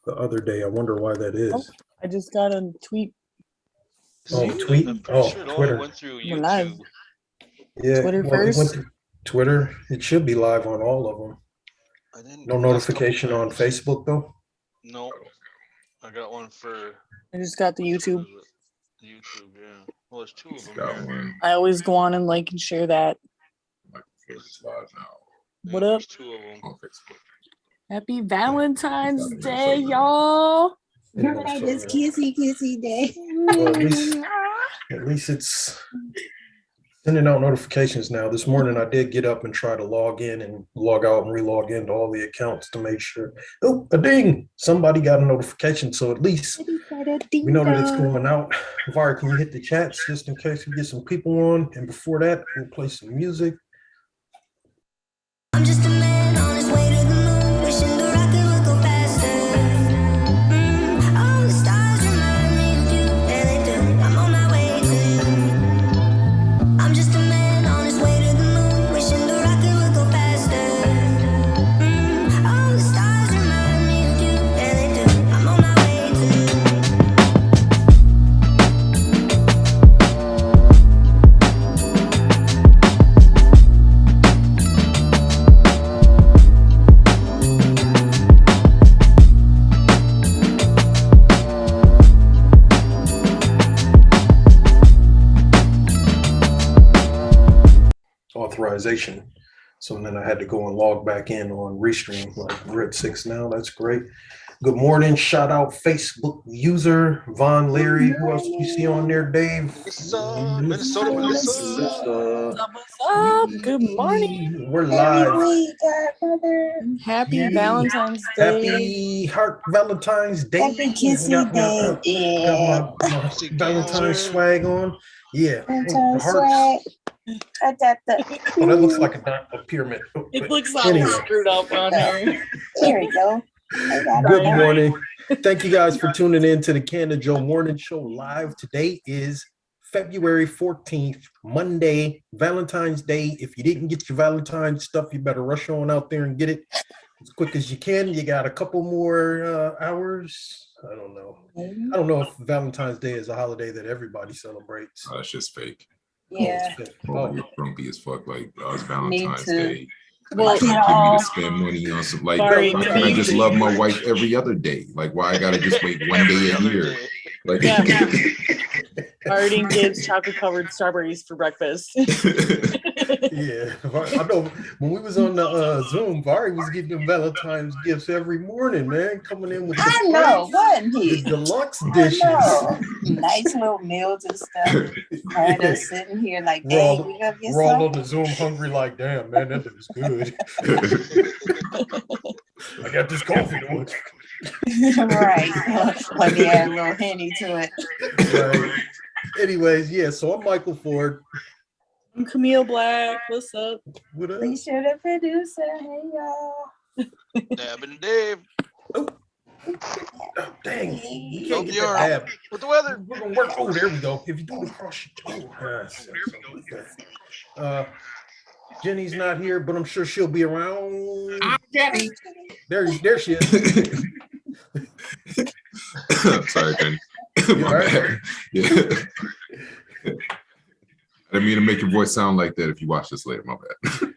the other day. I wonder why that is. I just got a tweet. Oh, tweet? I'm pretty sure it only Twitter. went through We're live. YouTube. Yeah, Twitter well, it went first? to Twitter. It should be live on all of them. I didn't. No last couple notification on times. Facebook though. No, I got one for I just got the YouTube. YouTube, yeah. Well, there's two of them. Got Here. one. I always go on and like and share that. Like it's live now What Yeah, up? There's two of them. on Facebook. Happy Valentine's Yeah. Day, y'all. Yeah, Right, so, it's kissy day. well, at least it's sending out notifications now. This morning I did get up and try to log in and log out and re-log into all the accounts to make sure. Oh, a ding! Somebody got a notification, so at least we know that it's going out. Var, can you hit the chats just in case we get some people on? And before that, we'll play some music. I'm just a man on his way to the moon, wishing the rocket would go faster. All the stars remind me of you, yeah they do. I'm on my way to you. I'm just a man on his way to the moon, wishing the rocket would go faster. All the stars remind me of you, yeah they do. I'm on my way to you. Authorization. So then I had to go and log back in on Restream. Like we're at 6 now. That's great. Good morning. Shout out Facebook user Von Leary. Who else do you see on there, Dave? Minnesota, Melissa. What's up? Good morning. We're Every live. week, Godmother. Happy Yeah. Valentine's Day. Happy Heart Valentine's Day. Happy kissy Got day. Yeah. my Valentine's swag on. Yeah. Valentine's Hearts. swag. I got the. Oh, that looks like a pyramid. It looks like Anyway. screwed up on here. Here we go. I got Good it. morning. Thank you guys for tuning in to the Canna-Joe Morning Show live. Today is February 14th, Monday, Valentine's Day. If you didn't get your Valentine's stuff, you better rush on out there and get it as quick as you can. You got a couple more hours. I don't know if Valentine's Day is a holiday that everybody celebrates. That's just fake. Yeah. Oh, you're grumpy as fuck. Like it's Valentine's too. Day. Well, Like, you you want me know- to spend money on some like Sorry, why can't I just love my wife every other day? Like why I gotta just wait one day a year? Like Yeah. Artie gives chocolate covered strawberries for breakfast. Yeah, I know. When we was on the Zoom, Vari was getting them Valentine's gifts every morning, man. Coming in with I know, wasn't the he? deluxe I dishes. know. Nice little meals and stuff. Had us sitting here like, We're all- hey, we gonna get We're all on something? the Zoom hungry, like, damn, man, that was good. I got this coffee though. Right. Let me add a little henny to it. Right. Anyways, yeah. So I'm Michael Ford. I'm Camille Black. What's up? What up? We should have producer. Hey y'all. Dab and Dave. Oh, dang. You Nope, can't get you're the dab. With the weather. We're gonna work. Oh, there we go. If you do it across your toe. Jenny's not here, but I'm sure she'll be around. Jenny. There she is. Sorry, Jenny. You My all right? bad. Yeah. I didn't mean to make your voice sound like that. If you watch this later, my bad.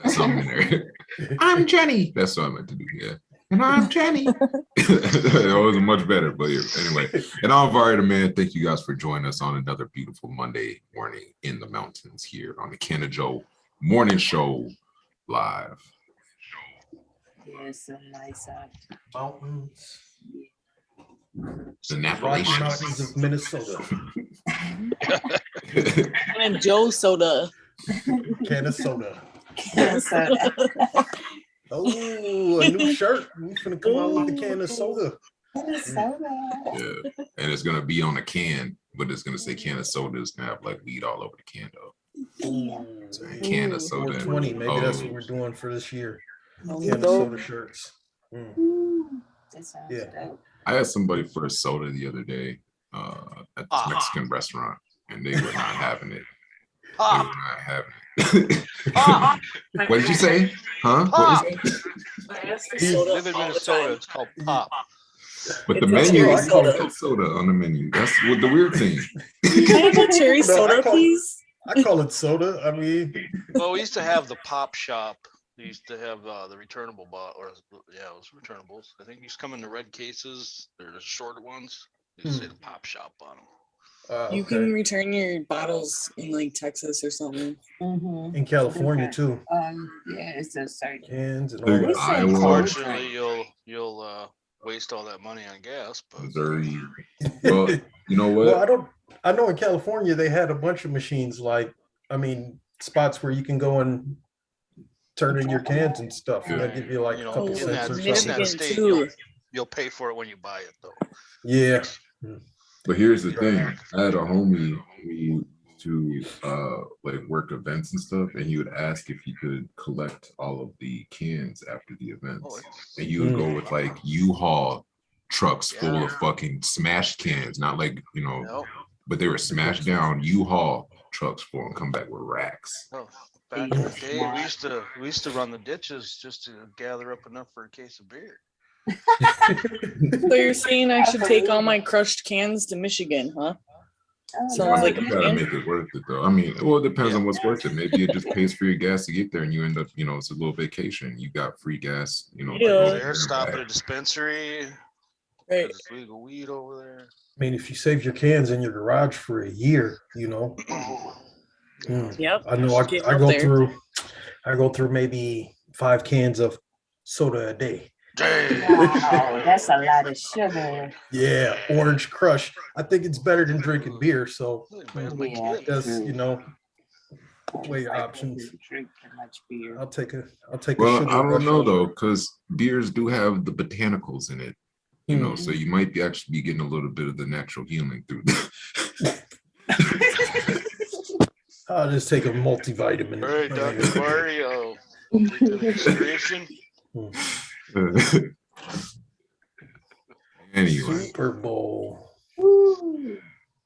That's something in there. I'm Jenny. That's what I meant to do. Yeah. And I'm Jenny. That was much better. But yeah, anyway, and I'm Vari the man. Thank you guys for joining us on another beautiful Monday morning in the mountains here on the Canna-Joe Morning Show live. There's some nice Mountains. The Rocky Appalachians. Mountains of Minnesota. And Joe Soda. Can of soda. soda. Oh, a new shirt. We finna come out with the can of soda. Soda. Yeah, and it's gonna be on a can, but it's gonna say can of soda. It's gonna have like weed all over the can though. Ooh, So a can of soda. 420. Maybe that's what Oh. we're doing for this year. Oh, Can of soda shirts. Ooh, that sounds Yeah. dope. I had somebody for a soda the other day at this Mexican restaurant, and they were not having it. Pop. not having it. Pop. What did you say? Huh? What was that? I asked for I soda live in all the Minnesota. time. It's called pop. But the It's a menu cherry I call soda. it soda on the menu. That's what the weird thing. Can I have a cherry No, I soda, call- please? I call it soda. I mean, Well, we used to have the pop shop. They used to have the returnable bottle, or yeah, it was returnables. I think these come in the red cases. They're the shorter ones. They say the pop shop on them. You okay. can return your bottles in like Texas or something. Mm-hmm. In California too. Yeah, it's a certain. Cans and They all They that. say Iowa. cold Unfortunately, drink. you'll waste all that money on gas. But Missouri. Well, you know Well, what? I know in California they had a bunch of machines like, I mean, spots where you can go and turn in your cans and stuff, and they'll give you like you a know, couple Oh, in cents that or in something. that Michigan state, too. you'll pay for it when you buy it, though. Yeah. But here's the thing. I had a homie who used to like work events and stuff, and he would ask if he could collect all of the cans after the events. And he would go with like U-Haul trucks full of fucking smashed cans, not like, you know, No. but they were smashed down U-Haul trucks full and come back with racks. Oh, back in the day, we used to run the ditches just to gather up enough for a case of beer. So you're saying I should take all my crushed cans to Michigan, huh? Sounds Oh, like You a gotta plan. make it worth it though. I mean, well, it depends Yeah. on what's worth it. Maybe it just pays for your gas to get there and you end up, you know, it's a little vacation. You got free gas, you know. to Yeah. go There, there and stop back. at a dispensary. Right. There's legal weed over there. I mean, if you save your cans in your garage for a year, you know. Yep. I know Get I up go there. through maybe 5 cans of soda a day. wow, that's a lot of sugar. Yeah, Orange Crush. I think it's better than drinking beer. So Yeah, that's, true. you know, It's weigh your like options. you drink too much beer. I'll take a Well, sugar I don't rush know over. though, because beers do have the botanicals in it, you know, Hmm. so you might be actually be getting a little bit of the natural healing through I'll just take a multivitamin. All right, Dr. Mario. Take that into consideration. Anyway, Super Bowl. Woo.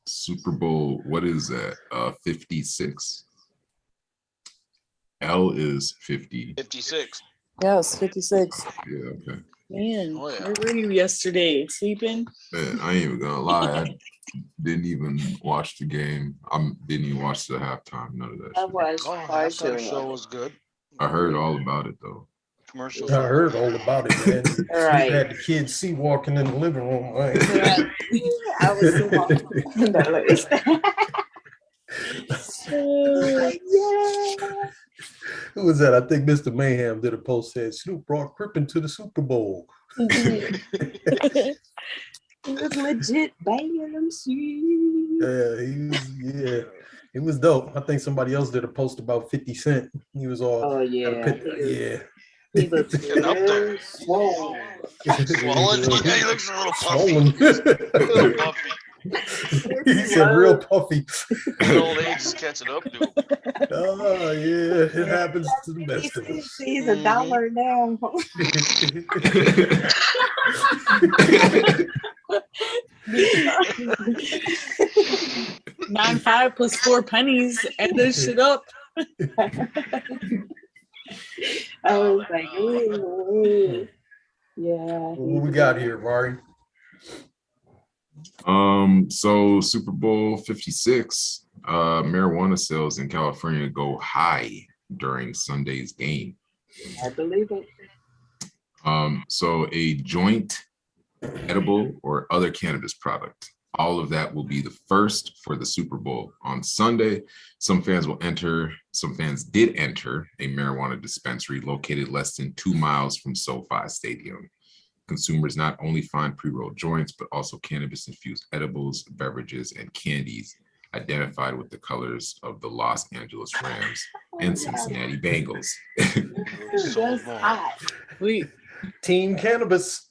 Super Bowl, what is that? 56. L is 50. 56. Yes, 56. Yeah, okay. Man, Oh, yeah. where were you yesterday? Sleeping? Man, I ain't even gonna lie. I didn't even watch the game. I didn't even watch the halftime. None of that I shit. was Oh, partial. halftime show was good. I heard all about it though. Commercials. I heard all about it, man. Snoop Right. had the kids see walking in the living room. Right? I was so yeah. Who was that? I think Mr. Mayhem did a post said Snoop brought Crippen to the Super Bowl. It was legit banging them shoes. Yeah, it was dope. I think somebody else did a post about 50 Cent. He was all Oh yeah. yeah. He looks Getting up there. swole. Swollen. Yeah, he looks a little puffy. Swollen. A little puffy. He said real puffy. His old age is catching up to him. Oh yeah, it happens to the best of us. He's $1 now. 9.5 plus 4 pennies. Add this shit up. I was like, ooh. Yeah. What we got here, Mari? So Super Bowl 56, marijuana sales in California go high during Sunday's game. I believe it. So a joint, edible, or other cannabis product, all of that will be the first for the Super Bowl. On Sunday, some fans did enter a marijuana dispensary located less than 2 miles from SoFi Stadium. Consumers not only find pre-rolled joints, but also cannabis-infused edibles, beverages, and candies identified with the colors of the Los Angeles Rams and Cincinnati Bengals. Just hot. Wait, Team Cannabis.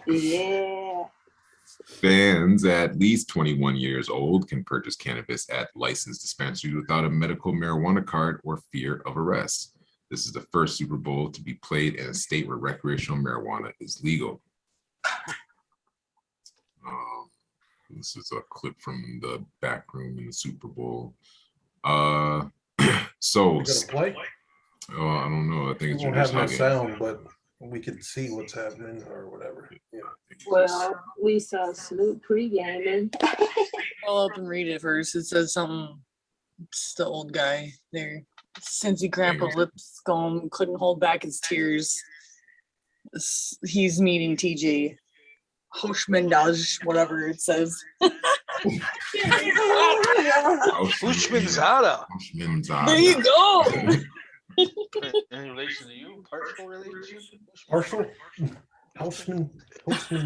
Yeah. Fans at least 21 years old can purchase cannabis at licensed dispensaries without a medical marijuana card or fear of arrest. This is the first Super Bowl to be played in a state where recreational marijuana is legal. This is a clip from the back room in the Super Bowl. So, We're gonna play. oh, I don't know. I think We it's won't just have no hugging. sound, but we could see what's happening or whatever. Yeah. Well, we saw Snoop pre-gaming. I'll up and read it first. It says something. It's the old guy there. Since he Grandpa Lipscomb couldn't hold back his tears, he's meeting TJ Hushmandaj, whatever it says. Hushmanzada. There you go. In relation to you, partial relation? Partial? Houseman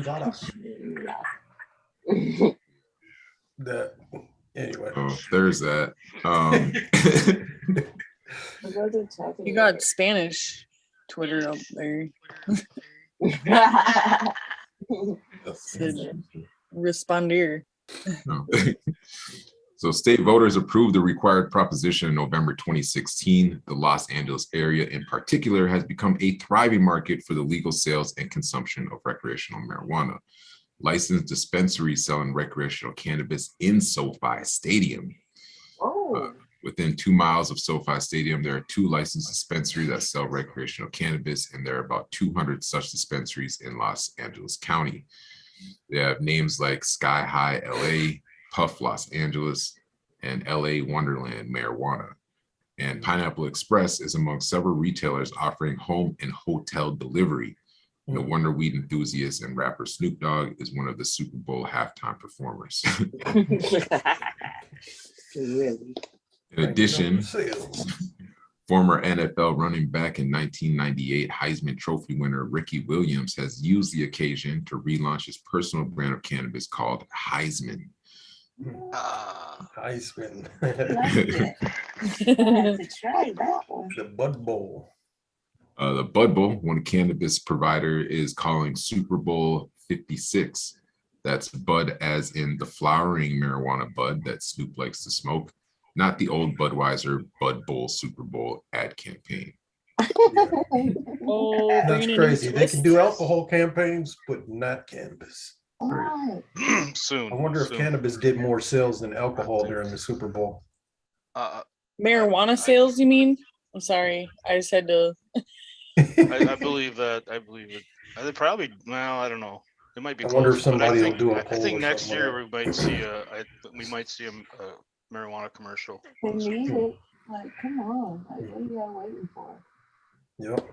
Zada. That anyway. Oh, there's that. You got Spanish Twitter up there. Responder. No. So state voters approved the required proposition in November 2016. The Los Angeles area in particular has become a thriving market for the legal sales and consumption of recreational marijuana. Licensed dispensaries selling recreational cannabis in SoFi Stadium. Within 2 miles of SoFi Stadium, there are 2 licensed dispensaries that sell recreational cannabis, and there are about 200 such dispensaries in Los Angeles County. They have names like Sky High LA, Puff Los Angeles, and LA Wonderland Marijuana. And Pineapple Express is among several retailers offering home and hotel delivery. No wonder weed enthusiast and rapper Snoop Dogg is one of the Super Bowl halftime performers. Really? In addition, former NFL running back and 1998 Heisman Trophy winner Ricky Williams has used the occasion to relaunch his personal brand of cannabis called Heisman. Heisman. The Bud Bowl. The Bud Bowl, one cannabis provider, is calling Super Bowl 56. That's bud as in the flowering marijuana bud that Snoop likes to smoke, not the old Budweiser Bud Bowl Super Bowl ad campaign. Oh, That's crazy. They can do alcohol campaigns, but not cannabis. Soon. I wonder if cannabis did more sales than alcohol during the Super Bowl. Marijuana sales, you mean? I'm sorry. I just had to. I believe that. I believe it. They probably. Well, I don't know. It might be. I wonder if close, but somebody will think, do a I poll think or next something year like we might see a marijuana commercial. They need it. Like, come on. Like, what are y'all waiting for? Yep.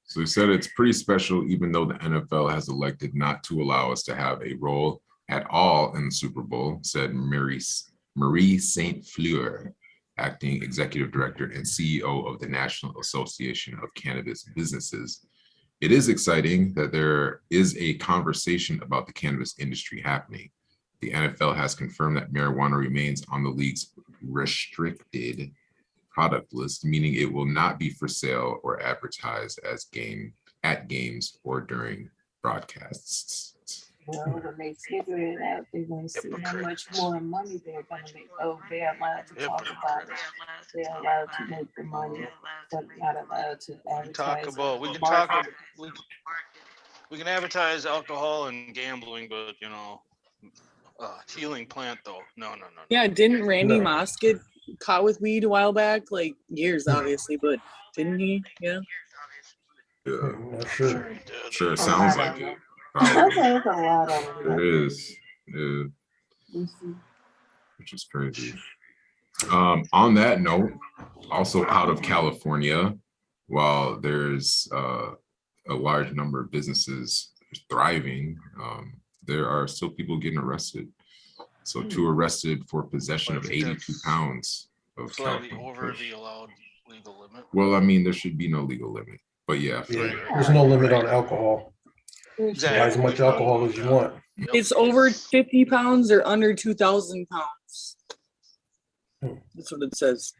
So he said it's pretty special, even though the NFL has elected not to allow us to have a role at all in the Super Bowl, said Marie St. Fleur, acting executive director and CEO of the National Association of Cannabis Businesses. It is exciting that there is a conversation about the cannabis industry happening. The NFL has confirmed that marijuana remains on the league's restricted product list, meaning it will not be for sale or advertised as at games or during broadcasts. Well, when they figure it out, they're going to see how much more money they're going to make. Oh, they're allowed to talk about it. They're allowed to make the money, but not allowed to advertise. We can advertise alcohol and gambling, but healing plant though. No. Yeah, didn't Randy Moss get caught with weed a while back? Like years, obviously, but didn't he? Yeah. Yeah, sure. Sure, it sounds like it. There's a lot of them. There is. Yeah. Which is crazy. On that note, also out of California, while there's a large number of businesses thriving, there are still people getting arrested. So 2 arrested for possession of 82 pounds of slightly over the allowed legal limit. Well, I mean, there should be no legal limit, but yeah. There's no limit on alcohol. Exactly. Buy as much alcohol as you want. It's over 50 pounds or under 2,000 pounds. That's what it says.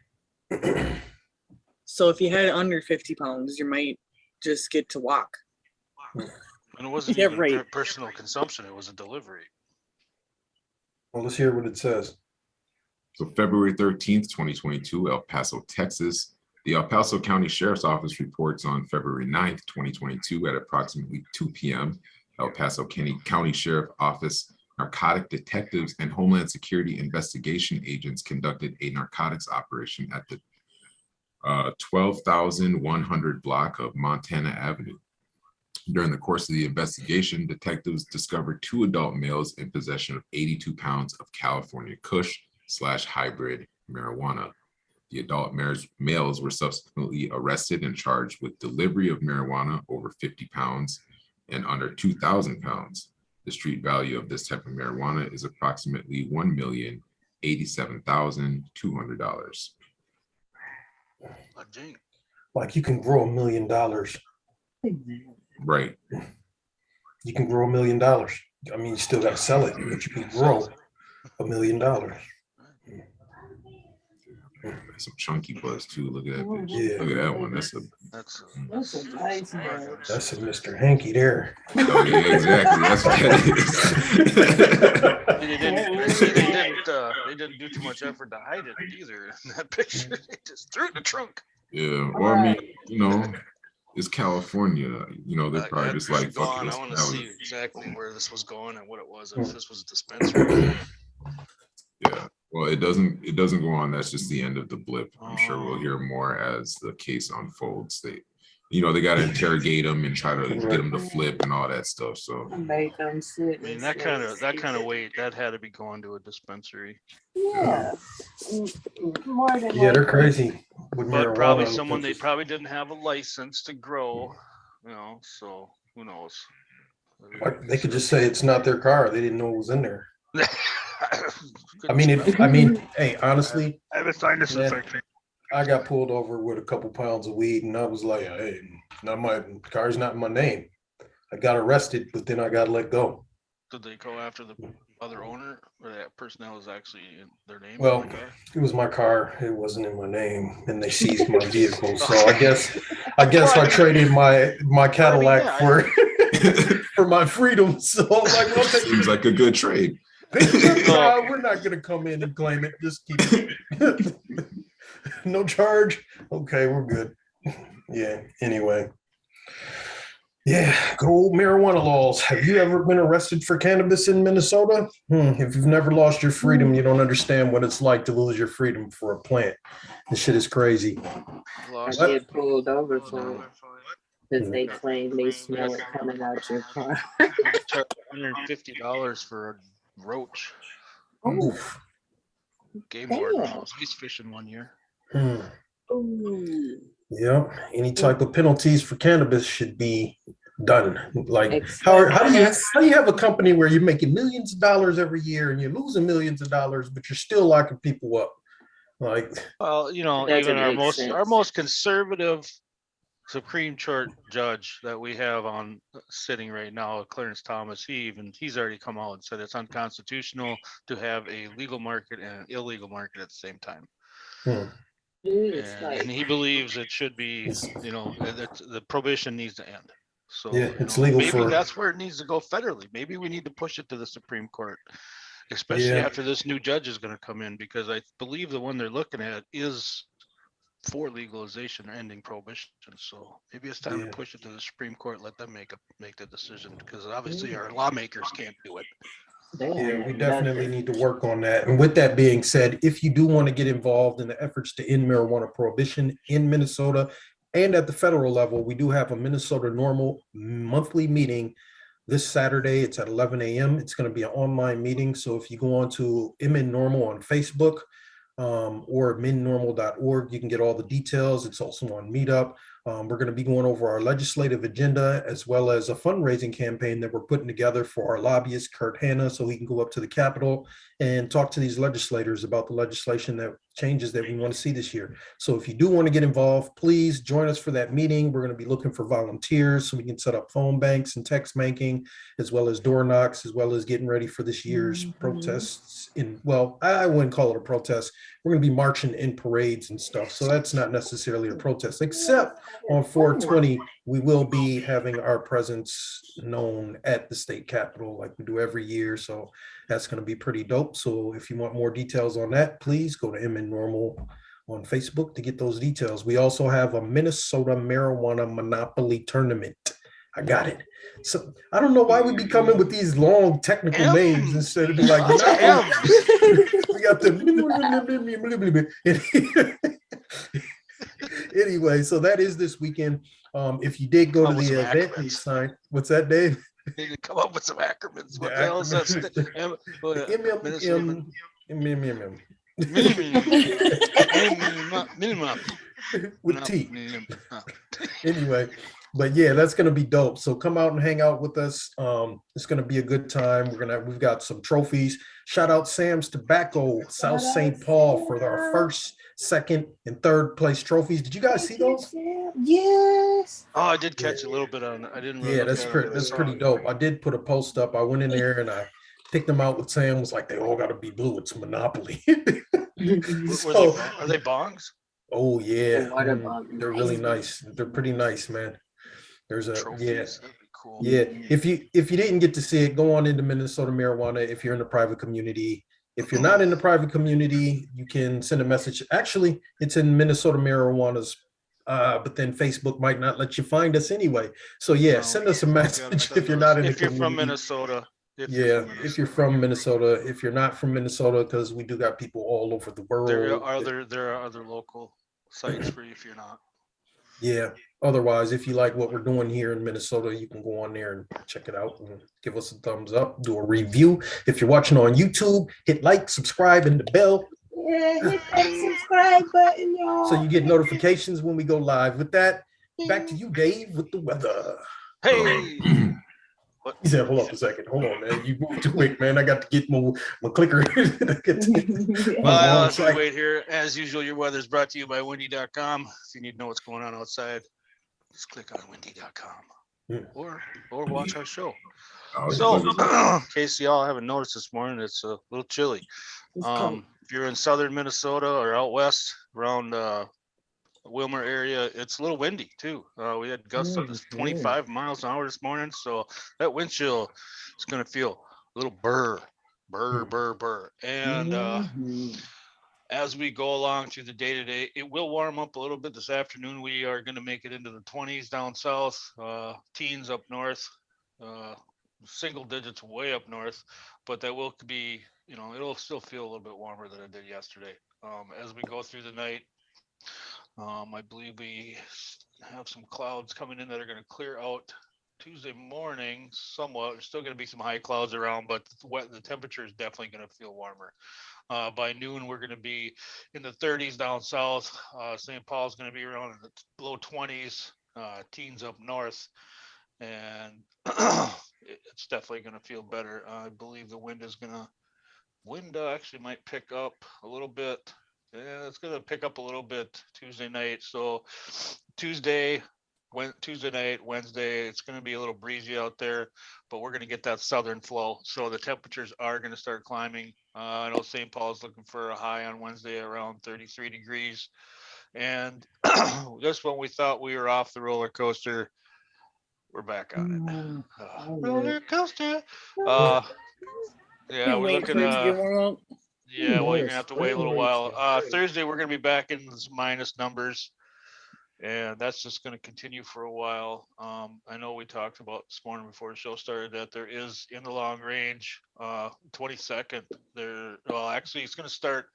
So if you had under 50 pounds, you might just get to walk. And it wasn't even personal consumption, it was a delivery. Well, let's hear what it says. So February 13th, 2022, El Paso, Texas. The El Paso County Sheriff's Office reports on February 9th, 2022 at approximately 2 p.m. El Paso County Sheriff Office narcotic detectives and Homeland Security investigation agents conducted a narcotics operation at the 12,100 block of Montana Avenue. During the course of the investigation, detectives discovered 2 adult males in possession of 82 pounds of California Kush / hybrid marijuana. The adult males were subsequently arrested and charged with delivery of marijuana over 50 pounds and under 2,000 pounds. The street value of this type of marijuana is approximately $1,087,200. Like you can grow $1 million. Right. You can grow $1 million. I mean, you still got to sell it, but you can grow $1 million. Some chunky buzz too. Look at that bitch. Yeah. Look at that one. That's a nice one. That's a Mr. Hanky there. oh yeah, exactly. That's what that is. They didn't do too much effort to hide it either in that picture. They just threw it in the trunk. Yeah. Well, I mean, you know, it's California. You know, they're probably just like, fuck I it. want to see exactly where this was going and what it was. If this was a dispensary. Yeah. Well, it doesn't go on. That's just the end of the blip. I'm sure we'll hear more as the case unfolds. They got to interrogate them and try to get them to flip and all that stuff. So Make them sit. I mean, that kind of weight that had to be going to a dispensary. Yeah. More than Yeah, they're likely. crazy. With But probably marijuana. someone they probably didn't have a license to grow. You know, so who knows? They could just say it's not their car. They didn't know it was in there. I mean, hey, honestly, I have a sinus infection. I got pulled over with a couple pounds of weed, and I was like, "Hey, not my car's not in my name." I got arrested, but then I got let go. Did they go after the other owner or that person that was actually in their name? Well, it was my car; it wasn't in my name, and they seized my vehicle. So I guess I traded my Cadillac for for my freedom. So I'm like, well, seems like a good trade. we're not gonna come in and claim it. Just keep it. No charge. Okay, we're good. Yeah. Anyway. Yeah. Good old marijuana laws. Have you ever been arrested for cannabis in Minnesota? If you've never lost your freedom, you don't understand what it's like to lose your freedom for a plant. This shit is crazy. I get pulled over for it because they claim they smell it coming out your car. $150 for a roach. Oof. Game warden. I was ice fishing one year. Yeah. Any type of penalties for cannabis should be done. Like how do you have a company where you're making millions of dollars every year and you're losing millions of dollars, but you're still locking people up? Like, well, you know, even our most conservative Supreme Court judge that we have on sitting right now, Clarence Thomas, he's already come out and said it's unconstitutional to have a legal market and an illegal market at the same time. And he believes it should be, you know, the prohibition needs to end. So yeah, it's legal. Maybe that's where it needs to go federally. Maybe we need to push it to the Supreme Court, especially after this new judge is going to come in, because I believe the one they're looking at is for legalization or ending prohibition. So maybe it's time to push it to the Supreme Court, let them make the decision, because obviously our lawmakers can't do it. Yeah, we definitely need to work on that. And with that being said, if you do want to get involved in the efforts to end marijuana prohibition in Minnesota and at the federal level, we do have a Minnesota NORML monthly meeting this Saturday. It's at 11 a.m. It's going to be an online meeting. So if you go on to MN NORML on Facebook or minnormal.org, you can get all the details. It's also on Meetup. We're going to be going over our legislative agenda as well as a fundraising campaign that we're putting together for our lobbyist, Kurt Hanna, so he can go up to the Capitol and talk to these legislators about the legislation that changes that we want to see this year. So if you do want to get involved, please join us for that meeting. We're going to be looking for volunteers so we can set up phone banks and text banking, as well as door knocks, as well as getting ready for this year's protests I wouldn't call it a protest. We're going to be marching in parades and stuff. So that's not necessarily a protest, except on 420, we will be having our presence known at the state capitol like we do every year. So that's going to be pretty dope. So if you want more details on that, please go to MN NORML on Facebook to get those details. We also have a Minnesota marijuana monopoly tournament I got it. So I don't know why we be coming with these long technical names instead of be like, Lots of we got the anyway, so that is this weekend. If you did go to Come up with the some event, you acronyms. signed. What's that, Dave? Need to come up with some acronyms. What The the hell is that? MMM with T. Anyway, but yeah, that's gonna be dope. So come out and hang out with us. It's gonna be a good time. We've got some trophies. Shout out Sam's Tobacco, South St. Paul for our first, second, and third place trophies. Did you guys see those? Yes. Oh, I did catch a little bit on. I didn't really. Yeah, look that's at it, pretty. but I That's saw pretty it. dope. I did put a post up. I went in there and I picked them out with Sam. Was like, they all got to be blue. It's Monopoly. So, Are they bongs? oh yeah, Water bug. they're really nice. They're pretty nice, man. There's a Trophies. That'd be cool. yeah. If you didn't get to see it, go on into Minnesota Marijuana. If you're in the private community, if you're not in the private community, you can send a message. Actually, it's in Minnesota Marijuana's. But then Facebook might not let you find us anyway. So yeah, No, send us a you gotta message send if you're us- not in If the you're from community. Minnesota. If you're from Minnesota, if you're not from Minnesota, because we do got people all over the world. There are other local sites for you if you're not. Yeah. Otherwise, if you like what we're doing here in Minnesota, you can go on there and check it out and give us a thumbs up, do a review. If you're watching on YouTube, hit like, subscribe, and the bell Yeah, hit that subscribe button, y'all. so you get notifications when we go live. With that, back to you, Dave, with the weather. Hey, He said, hold up a second. Hold on, man. You moved too quick, man. I got to get my clicker. as we wait here, as usual, your weather is brought to you by windy.com. If you need to know what's going on outside, just click on windy.com Yeah. or watch our show. Oh, So, yeah. in case y'all haven't noticed this morning, it's a little chilly. If you're in southern Minnesota or out west around Wilmer area, it's a little windy too. We had gusts up to 25 miles an hour this morning, so that wind chill is going to feel a little burr. And as we go along through the day today, it will warm up a little bit this afternoon. We are going to make it into the 20s down south, teens up north, single digits way up north, but that will be, it'll still feel a little bit warmer than it did yesterday. As we go through the night, I believe we have some clouds coming in that are going to clear out Tuesday morning somewhat. There's still going to be some high clouds around, but the temperature is definitely going to feel warmer. By noon, we're going to be in the 30s down south. St. Paul's going to be around in the low 20s, teens up north, and it's definitely going to feel better. I believe the wind actually might pick up a little bit. Yeah, it's going to pick up a little bit Tuesday night. So Tuesday night, Wednesday, it's going to be a little breezy out there, but we're going to get that southern flow. So the temperatures are going to start climbing. I know St. Paul's looking for a high on Wednesday around 33 degrees. And just when we thought we were off the roller coaster, we're back on it. Roller coaster. Yeah, we're looking at. Yeah, well, you're gonna have to wait a little while. Thursday, we're gonna be back in this minus numbers, and that's just gonna continue for a while. I know we talked about this morning before the show started that there is in the long range, 22nd. Actually, it's gonna start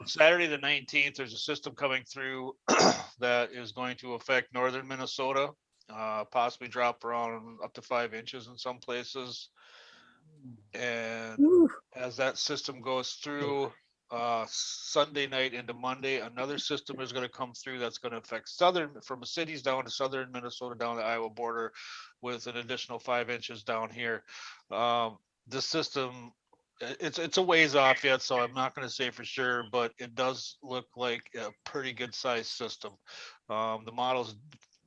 Saturday the 19th. There's a system coming through that is going to affect northern Minnesota, possibly drop around up to 5 inches in some places. And as that system goes through Sunday night into Monday, another system is going to come through that's going to affect from the cities down to southern Minnesota, down the Iowa border, with an additional 5 inches down here. This system, it's a ways off yet, so I'm not going to say for sure, but it does look like a pretty good sized system. The models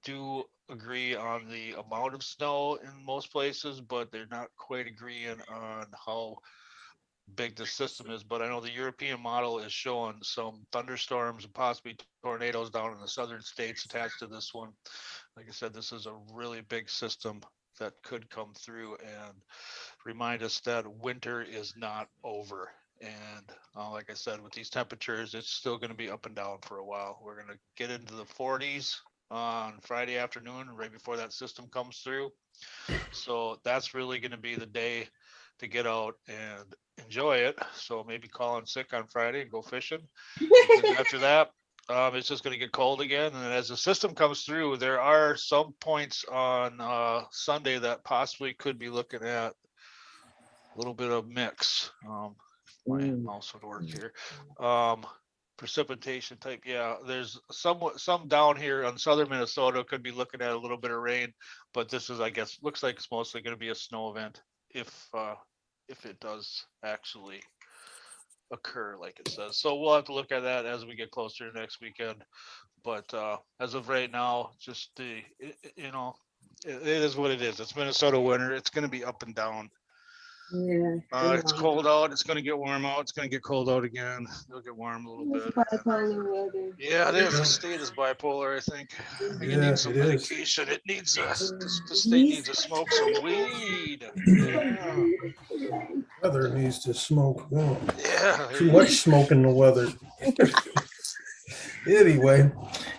do agree on the amount of snow in most places, but they're not quite agreeing on how big the system is. But I know the European model is showing some thunderstorms and possibly tornadoes down in the southern states attached to this one. Like I said, this is a really big system that could come through and remind us that winter is not over. And like I said, with these temperatures, it's still going to be up and down for a while. We're going to get into the 40s on Friday afternoon, right before that system comes through. So that's really going to be the day to get out and enjoy it. So maybe call in sick on Friday and go fishing. Because after that, it's just going to get cold again. And as the system comes through, there are some points on Sunday that possibly could be looking at a little bit of mix. My mouse would work here. Precipitation type. Yeah, there's some down here on southern Minnesota could be looking at a little bit of rain, but this is, I guess, looks like it's mostly going to be a snow event if it does actually occur like it says. So we'll have to look at that as we get closer to next weekend. But as of right now, just it is what it is. It's Minnesota winter. It's going to be up and down. Yeah. It's cold out. It's going to get warm out. It's going to get cold out again. It'll get warm a little It's bit. bipolar weather. Yeah, it is. The state is bipolar, I think. I think it needs some medication. It needs the state needs to smoke some weed. Yeah. Weather needs to smoke. Oh, Yeah. too much smoke in the weather. Anyway,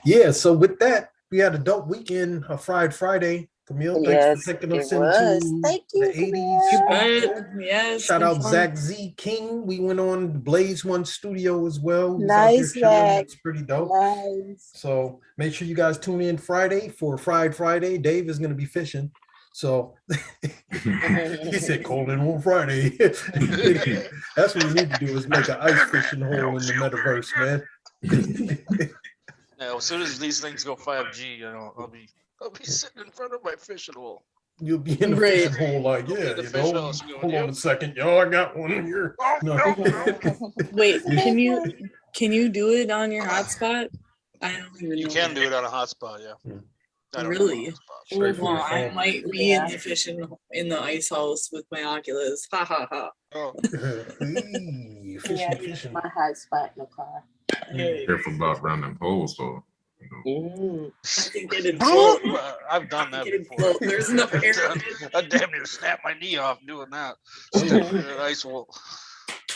yeah. So with that, we had a dope weekend, a Fried Friday. Camille, thanks for taking us into Thank you, the Camille. 80s. Yes. Shout good out fun. Zach Z King. We went on Blaze One Studio as well. He's out Nice, there chilling. Zach. It's pretty dope. Nice. So make sure you guys tune in Friday for Fried Friday. Dave is going to be fishing. So he said, "Call in on Friday." That's what we need to do is make an ice fishing hole in the metaverse, man. Now, as soon as these things go 5G, I'll be sitting in front of my fishing hole. You'll be in the Right. fishing hole like, You'll be yeah, in the you fish know. house going, Hold on "Yep." a second, y'all. I got one here. No. Wait, can you do it on your hotspot? I don't even know. You can do it on a hotspot, yeah. Hmm. I don't Really? know hotspot. Straight from Well, your I phone. might be in the fishing in the ice house with my Oculus. Ha ha ha. Oh, Hey, fishing, Yeah, fishing. my hot spot in the car. Hey, Careful about around them poles, though. I can get it float. I've done that Get it before. float. There's enough air in it. I damn near snapped my knee off doing that. That ice wall.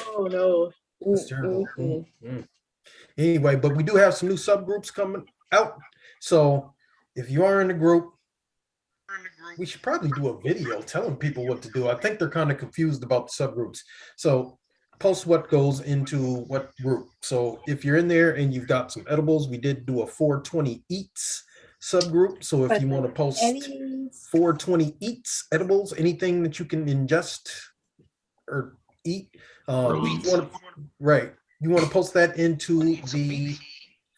Oh no. That's terrible. Mm. Anyway, but we do have some new subgroups coming out. So if you are in the group, we should probably do a video telling people what to do. I think they're kind of confused about the subgroups. So post what goes into what group. So if you're in there and you've got some edibles, we did do a 420 eats subgroup. So if you want to post 420 eats edibles, anything that you can ingest or eat, right. You want to post that into the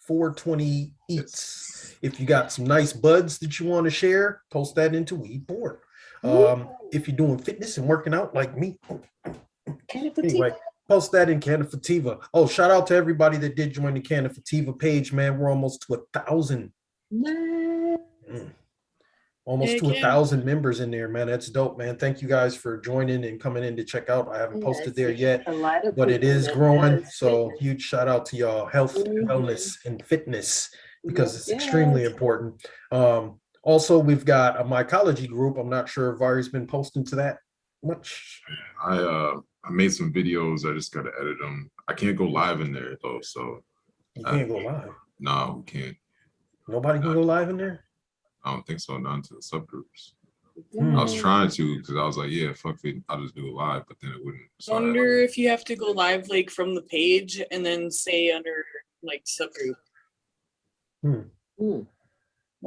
420 eats. If you got some nice buds that you want to share, post that into Weed Board. If you're doing fitness and working out like me, anyway, post that in Canna-Fativa. Oh, shout out to everybody that did join the Canna-Fativa page, man. We're almost to 1,000. Almost to 1,000 members in there, man. That's dope, man. Thank you guys for joining and coming in to check out. I haven't posted there yet, but it is growing. So huge shout out to y'all, health, wellness, and fitness, because it's extremely important. Also, we've got a mycology group. I'm not sure if Vari's been posting to that much. I made some videos. I just got to edit them. I can't go live in there though, so You can't go live. no, we can't. Nobody can go live in there. I don't think so. None to the subgroups. I was trying to because I was like, yeah, fuck it, I'll just do it live, but then it wouldn't. So Wonder if you have to go live like from the page and then say under like subgroup. We'll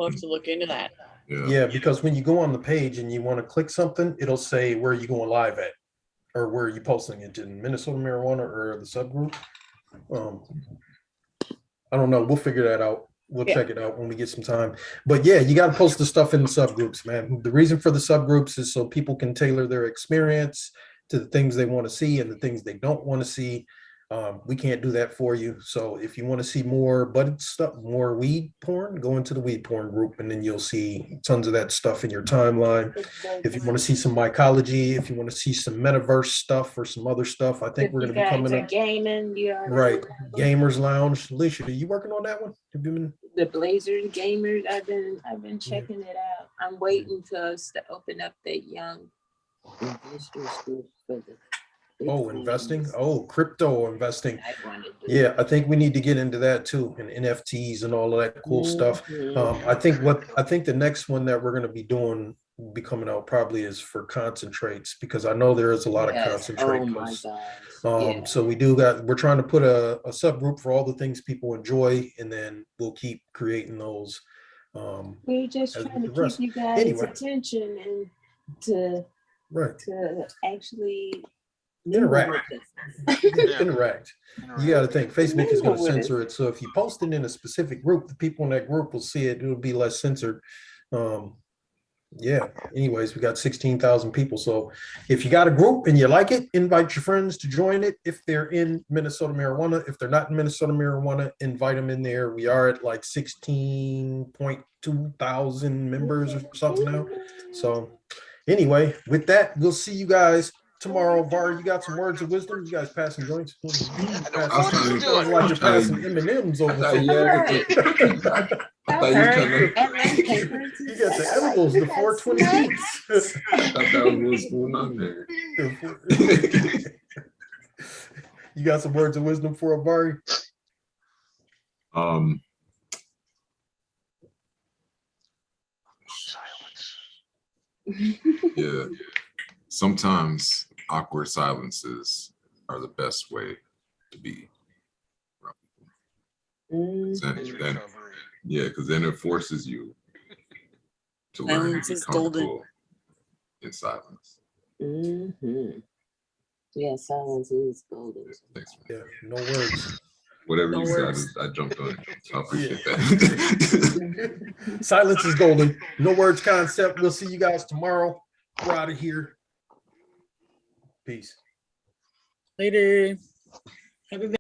have to look into that. Yeah, because when you go on the page and you want to click something, it'll say where you going live at, or where are you posting it in Minnesota Marijuana or the subgroup. I don't know. We'll figure that out. We'll check it out when we get some time. But yeah, you got to post the stuff in the subgroups, man. The reason for the subgroups is so people can tailor their experience to the things they want to see and the things they don't want to see. We can't do that for you. So if you want to see more budded stuff, more weed porn, go into the weed porn group, and then you'll see tons of that stuff in your timeline. If you want to see some mycology, if you want to see some metaverse stuff or some other stuff, I think we're going to be coming up. Gaming, Right, Gamers Lounge. Alicia, are you working on that one? Have you been? The Blazers Gamers. I've been checking it out. I'm waiting for us to open up that young investors group for the Oh, investing. Oh, crypto investing. I wanna do. Yeah, I think we need to get into that too, and NFTs and all of that cool stuff. Mhm. I think the next one that we're going to be doing, be coming out probably is for concentrates, because I know there is a lot of Yes. concentrate Oh my posts. gosh. Yeah. So we're trying to put a subgroup for all the things people enjoy, and then we'll keep creating those. We're just as trying to the keep rest. you guys' Anyway, attention and to right. actually mingle Interact. with us. Yeah. Interact. You got to think Facebook is going to censor it. So if you post it in a specific group, the people in that group will see it. It'll be less censored. Yeah. Anyways, we got 16,000 people. So if you got a group and you like it, invite your friends to join it. If they're in Minnesota marijuana, if they're not in Minnesota marijuana, invite them in there. We are at like 16.2 thousand members or something now. So anyway, with that, we'll see you guys tomorrow. Var, you got some words of wisdom? You guys passing joints? I don't know what he's Sounds doing. like you're passing M&M's over I there. thought you were trying to. You got the edibles, the 420 beats. I thought that was what's going on there. You got some words of wisdom for Avari? Yeah. Sometimes awkward silences are the best way to be. Then, yeah, because then it forces you to learn Silence to be is golden. comfortable in silence. Mm-hmm. Yeah, silence is golden. Thanks, man. Yeah, no words. Whatever No you said, words. I jumped on it. So I appreciate Yeah. that. Silence is golden. No words concept. We'll see you guys tomorrow. We're out of here. Peace. Later. Happy